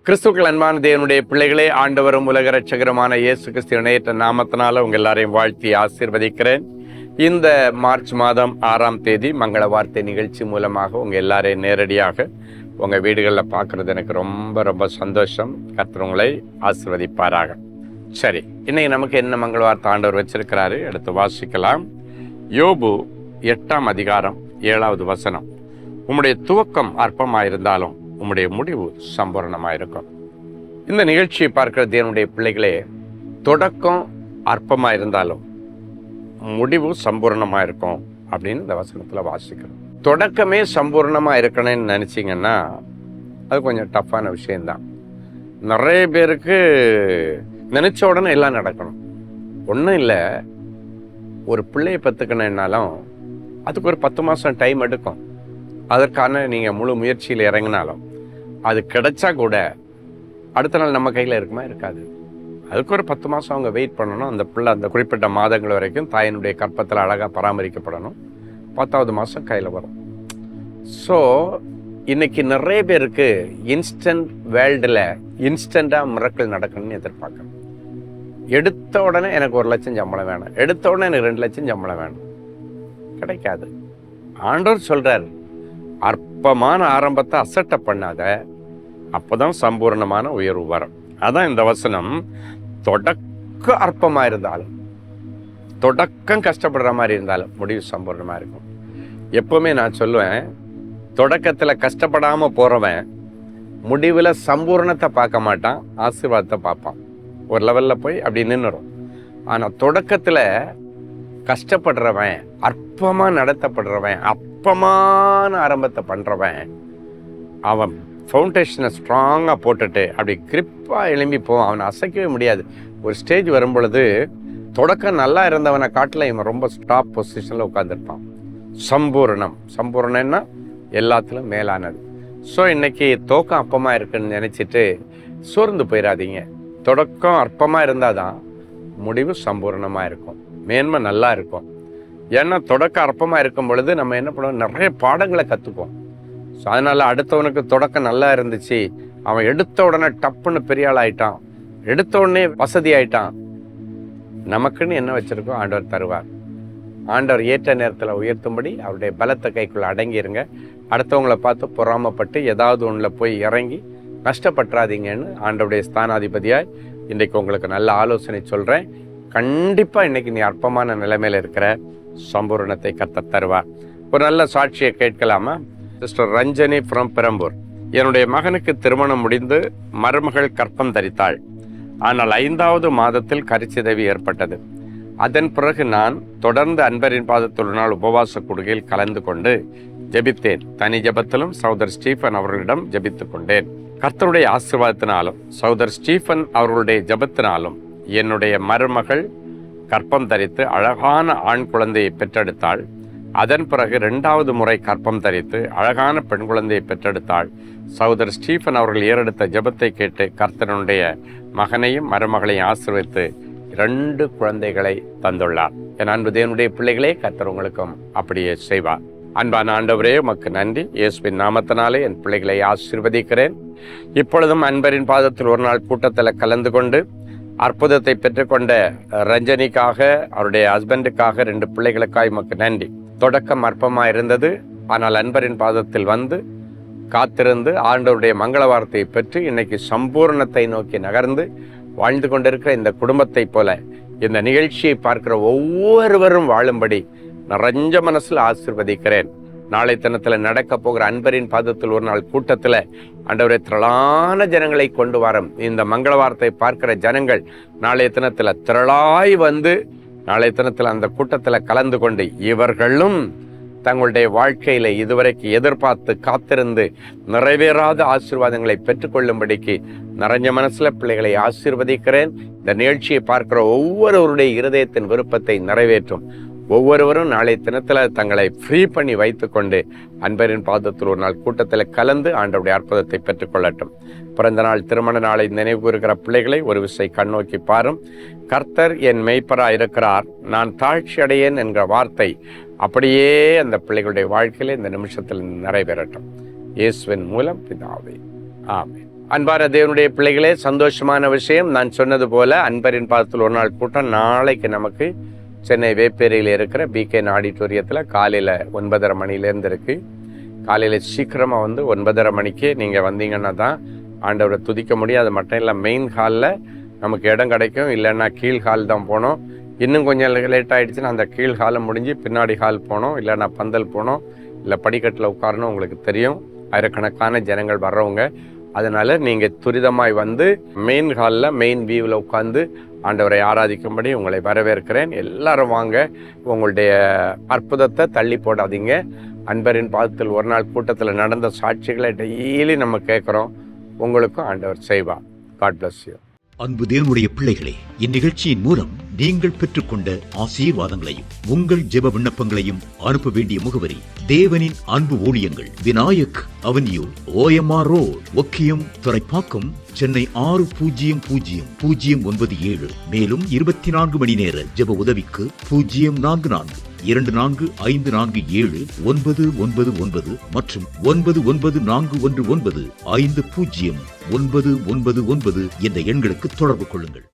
கிறிஸ்துக்கள் அன்பான தேவனுடைய பிள்ளைகளே, ஆண்டவரும் உலக ரட்சகருமான இயேசு கிறிஸ்து இணையற்ற நாமத்தினால உங்கள் எல்லாரையும் வாழ்த்தி ஆசீர்வதிக்கிறேன். இந்த மார்ச் மாதம் 6ஆம் தேதி மங்கள வார்த்தை நிகழ்ச்சி மூலமாக உங்கள் எல்லாரையும் நேரடியாக உங்கள் வீடுகளில் பார்க்குறது எனக்கு ரொம்ப ரொம்ப சந்தோஷம். கர்த்தர் உங்களை ஆசீர்வதிப்பாராக. சரி, இன்னைக்கு நமக்கு என்ன மங்கள வார்த்தை ஆண்டவர் வச்சிருக்கிறாரு எடுத்து வாசிக்கலாம். யோபு 8ஆம் அதிகாரம் 7வது வசனம். உம்முடைய துவக்கம் அற்பமாயிருந்தாலும் உம்முடைய முடிவு சம்பூர்ணமாயிருக்கும். இந்த நிகழ்ச்சியை பார்க்கிற தேவனுடைய பிள்ளைகளே, தொடக்கம் அற்பமாக இருந்தாலும் முடிவு சம்பூர்ணமாக இருக்கும் அப்படின்னு இந்த வசனத்தில் வாசிக்கிறோம். தொடக்கமே சம்பூர்ணமாக இருக்கணும்னு நினச்சிங்கன்னா அது கொஞ்சம் டஃப்பான விஷயந்தான். நிறைய பேருக்கு நினச்ச உடனே எல்லாம் நடக்கணும். ஒன்றும் இல்லை, ஒரு பிள்ளையை பெற்றுக்கணுன்னாலும் அதுக்கு ஒரு 10 மாதம் டைம் எடுக்கும். அதற்கான நீங்கள் முழு முயற்சியில் இறங்கினாலும் அது கிடைச்சா கூட அடுத்த நாள் நம்ம கையில் இருக்குமா? இருக்காது. அதுக்கு ஒரு 10 மாதம் அவங்க வெயிட் பண்ணணும். அந்த பிள்ளை அந்த குறிப்பிட்ட மாதங்கள் வரைக்கும் தாயினுடைய கற்பத்தில் அழகாக பராமரிக்கப்படணும். 10வது மாதம் கையில் வரும். ஸோ இன்னைக்கு நிறைய பேருக்கு இன்ஸ்டன்ட் வேர்ல்டில் இன்ஸ்டண்ட்டாக மிரக்கல் நடக்கணும்னு எதிர்பார்க்கணும். எடுத்த உடனே எனக்கு 1 லட்சம் சம்பளம் வேணும், எடுத்த உடனே எனக்கு 2 லட்சம் சம்பளம் வேணும், கிடைக்காது. ஆண்டவர் சொல்கிறார், அற்பமான ஆரம்பத்தை அசட்டை பண்ணாத, அப்போதான் சம்பூர்ணமான உயர்வு வரும். அதான் இந்த வசனம். தொடக்க அற்பமாக இருந்தாலும், தொடக்கம் கஷ்டப்படுற மாதிரி இருந்தாலும் முடிவு சம்பூர்ணமாக இருக்கும். எப்பவுமே நான் சொல்லுவேன், தொடக்கத்தில் கஷ்டப்படாமல் போகிறவன் முடிவில் சம்பூர்ணத்தை பார்க்க மாட்டான், ஆசீர்வாதத்தை பார்ப்பான். ஒரு லெவலில் போய் அப்படி நின்றுடும். ஆனால் தொடக்கத்தில் கஷ்டப்படுறவன், அற்பமாக நடத்தப்படுறவன், அற்பமான ஆரம்பத்தை பண்ணுறவன், அவன் ஃபவுண்டேஷனை ஸ்ட்ராங்காக போட்டுட்டு அப்படி கிரிப்பாக எழும்பி போவான். அவனை அசைக்கவே முடியாது. ஒரு ஸ்டேஜ் வரும் பொழுது தொடக்கம் நல்லா இருந்தவனை காட்டில் இவன் ரொம்ப ஸ்டாப் பொசிஷனில் உட்காந்துருப்பான். சம்பூர்ணம்னா எல்லாத்துலையும் மேலானது. ஸோ இன்னைக்கு தோக்கம் அற்பமாக இருக்குன்னு நினச்சிட்டு சோர்ந்து போயிடாதீங்க. தொடக்கம் அற்பமாக இருந்தால் தான் முடிவு சம்பூர்ணமாக இருக்கும், மேன்மை நல்லா இருக்கும். ஏன்னா தொடக்கம் அற்பமாக இருக்கும் பொழுது நம்ம என்ன பண்ணுவோம், நிறைய பாடங்களை கற்றுப்போம். ஸோ அதனால் அடுத்தவனுக்கு தொடக்கம் நல்லா இருந்துச்சு, அவன் எடுத்த உடனே டப்புன்னு பெரிய ஆள் ஆயிட்டான், எடுத்த உடனே வசதி ஆயிட்டான். நமக்குன்னு என்ன வச்சுருக்கோம் ஆண்டவர் தருவார். ஆண்டவர் ஏற்ற நேரத்தில் உயர்த்தும்படி அவருடைய பலத்தை கைக்குள்ளே அடங்கிருங்க. அடுத்தவங்களை பார்த்து பொறாமப்பட்டு ஏதாவது ஒன்றில் போய் இறங்கி நஷ்டப்பட்டுறாதீங்கன்னு ஆண்டவருடைய ஸ்தானாதிபதியாய் இன்றைக்கு உங்களுக்கு நல்ல ஆலோசனை சொல்கிறேன். கண்டிப்பாக இன்றைக்கி நீ அற்பமான நிலைமையில் இருக்கிற சம்பூர்ணத்தை கர்த்தர் தருவார். ஒரு நல்ல சாட்சியை கேட்கலாமா? Sister Ranjani from Perambur. என்னுடைய மகனுக்கு திருமணம் முடிந்து மருமகள் கர்ப்பம் தரித்தாள். ஆனால் 5வது மாதத்தில் கருச்சிதைவு ஏற்பட்டது. அதன் பிறகு நான் தொடர்ந்து அன்பரின் பாதத்தில் ஒரு நாள் உபவாச கொடுகையில் கலந்து கொண்டு ஜெபித்தேன். தனி ஜெபத்திலும் சகோதரர் ஸ்டீஃபன் அவர்களிடம் ஜெபித்து கொண்டேன். கர்த்தருடைய ஆசீர்வாதத்தினாலும் சகோதரர் ஸ்டீஃபன் அவர்களுடைய ஜெபத்தினாலும் என்னுடைய மருமகள் கர்ப்பம் தரித்து அழகான ஆண் குழந்தையை பெற்றெடுத்தாள். அதன் பிறகு 2வது முறை கர்ப்பம் தரித்து அழகான பெண் குழந்தையை பெற்றெடுத்தாள். சகோதரர் ஸ்டீஃபன் அவர்கள் ஏறெடுத்த ஜெபத்தை கேட்டு கர்த்தனுடைய மகனையும் மருமகளையும் ஆசீர்வதித்து 2 குழந்தைகளை தந்துள்ளார். என் அன்பு தேவனுடைய பிள்ளைகளே, கர்த்தர் உங்களுக்கும் அப்படியே செய்வார். அன்பான ஆண்டவரே, உமக்கு நன்றி. இயேசுவின் நாமத்தினாலே என் பிள்ளைகளை ஆசீர்வதிக்கிறேன். இப்பொழுதும் அன்பரின் பாதத்தில் ஒரு நாள் கூட்டத்தில் கலந்து கொண்டு அற்புதத்தை பெற்றுக்கொண்ட ரஞ்சனிக்காக, அவருடைய ஹஸ்பண்டுக்காக, 2 பிள்ளைகளுக்காக உமக்கு நன்றி. தொடக்கம் அற்பமாக இருந்தது, ஆனால் அன்பரின் பாதத்தில் வந்து காத்திருந்து ஆண்டவருடைய மங்கள வார்த்தையை பெற்று இன்னைக்கு சம்பூர்ணத்தை நோக்கி நகர்ந்து வாழ்ந்து கொண்டிருக்கிற இந்த குடும்பத்தை போல இந்த நிகழ்ச்சியை பார்க்கிற ஒவ்வொருவரும் வாழும்படி நிறைஞ்ச மனசில் ஆசீர்வதிக்கிறேன். நாளை தினத்தில் நடக்க போகிற அன்பரின் பாதத்தில் ஒரு நாள் கூட்டத்தில் ஆண்டவரே திரளான ஜனங்களை கொண்டு வரும். இந்த மங்கள வார்த்தை பார்க்கிற ஜனங்கள் நாளைய தினத்தில் திரளாய் வந்து நாளைய தினத்தில் அந்த கூட்டத்தில் கலந்து கொண்டு இவர்களும் தங்களுடைய வாழ்க்கையில இதுவரைக்கு எதிர்பார்த்து காத்திருந்து நிறைவேறாத ஆசீர்வாதங்களை பெற்றுக்கொள்ளும்படிக்கு நிறைஞ்ச மனசுல பிள்ளைகளை ஆசீர்வதிக்கிறேன். இந்த நிகழ்ச்சியை பார்க்கிற ஒவ்வொருவருடைய இருதயத்தின் விருப்பத்தை நிறைவேற்றும். ஒவ்வொருவரும் நாளை தினத்தில் தங்களை ஃப்ரீ பண்ணி வைத்துக்கொண்டு அன்பரின் பாதத்தில் ஒரு நாள் கூட்டத்தில் கலந்து ஆண்டவருடைய அற்புதத்தை பெற்றுக்கொள்ளட்டும். பிறந்த நாள், திருமண நாளை நினைவு கூறுகிற பிள்ளைகளை ஒரு விசை கண்ணோக்கி பாரும். கர்த்தர் என் மெய்ப்பராக இருக்கிறார், நான் தாழ்ச்சி அடையேன் என்கிற வார்த்தை அப்படியே அந்த பிள்ளைகளுடைய வாழ்க்கையில இந்த நிமிஷத்தில் நிறைவேறட்டும். இயேசுவின் மூலம் பிதாவே, ஆமென். அன்பான தேவனுடைய பிள்ளைகளே, சந்தோஷமான விஷயம். நான் சொன்னது போல அன்பரின் பாதத்தில் ஒரு நாள் கூட்டம் நாளைக்கு நமக்கு சென்னை வேப்பேரியில் இருக்கிற பிகேஎன் ஆடிட்டோரியத்தில் காலையில் 9:30 மணிலேருந்து இருக்குது. காலையில் சீக்கிரமாக வந்து 9:30 மணிக்கு நீங்கள் வந்தீங்கன்னா தான் ஆண்டவரை துதிக்க முடியும். அது மட்டும் இல்லை, மெயின் ஹாலில் நமக்கு இடம் கிடைக்கும். இல்லைன்னா கீழ் ஹால் தான் போனோம். இன்னும் கொஞ்சம் லேட் ஆகிடுச்சுன்னா அந்த கீழ் ஹாலை முடிஞ்சு பின்னாடி ஹால் போனோம், இல்லைன்னா பந்தல் போனோம், இல்லை படிக்கட்டில் உட்காரணும். உங்களுக்கு தெரியும், ஆயிரக்கணக்கான ஜனங்கள் வர்றவங்க. அதனால் நீங்கள் துரிதமாய் வந்து மெயின் ஹாலில் மெயின் வியூவில் உட்காந்து ஆண்டவரை ஆராதிக்கும்படி உங்களை வரவேற்கிறேன். எல்லாரும் வாங்க. உங்களுடைய அற்புதத்தை தள்ளி போடாதீங்க. அன்பரின் பாதத்தில் ஒரு நாள் கூட்டத்தில் நடந்த சாட்சிகளை டெய்லி நம்ம கேட்குறோம். உங்களுக்கும் ஆண்டவர் செய்வார். God bless you. அன்பு தேவனுடைய பிள்ளைகளே, இந்நிகழ்ச்சியின் மூலம் நீங்கள் பெற்றுக்கொண்ட ஆசீர்வாதங்களையும் உங்கள் ஜெப விண்ணப்பங்களையும் அனுப்ப வேண்டிய முகவரி: தேவனின் அன்பு ஊழியங்கள், Vinayak avenue, OMR road, Okkiyam, Thoraipakkam, Chennai 600097. மேலும் 24 மணி நேர ஜெப உதவிக்கு 044-24547-999 மற்றும் 9941150999 என்ற எண்களுக்கு தொடர்பு கொள்ளுங்கள்.